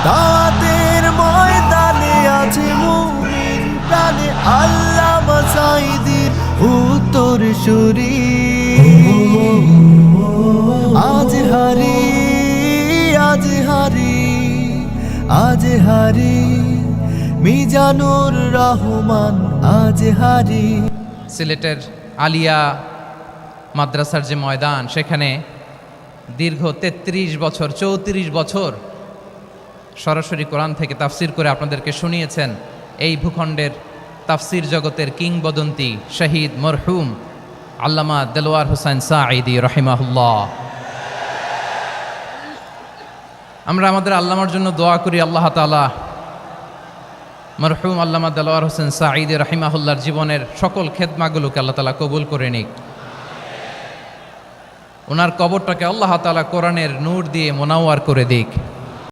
দাওয়াতের ময়দানে আছে মুমিন প্রাণে আল্লামা সাঈদীর উত্তর সুরি। আজ হারি আজ হারি আজ হারি মিজানুর রহমান আজ হারি। সিলেটের আলিয়া মাদ্রাসার যে ময়দান, সেখানে দীর্ঘ 33 বছর 34 বছর সরাসরি কোরআন থেকে তাফসির করে আপনাদেরকে শুনিয়েছেন এই ভূখণ্ডের তাফসির জগতের কিংবদন্তি শহীদ মরহুম আল্লামা দেলোয়ার হোসেন সাঈদী রাহিমাহুল্লাহ। আমরা আমাদের আল্লামার জন্য দোয়া করি, আল্লাহ তাআলা মরহুম আল্লামা দেলোয়ার হোসেন সাঈদী রাহিমাহুল্লাহর জীবনের সকল খেদমাগুলোকে আল্লাহ তাআলা কবুল করে নিক। ওনার কবরটাকে আল্লাহ তাআলা কোরআনের নূর দিয়ে মোনাওয়ার করে দিক।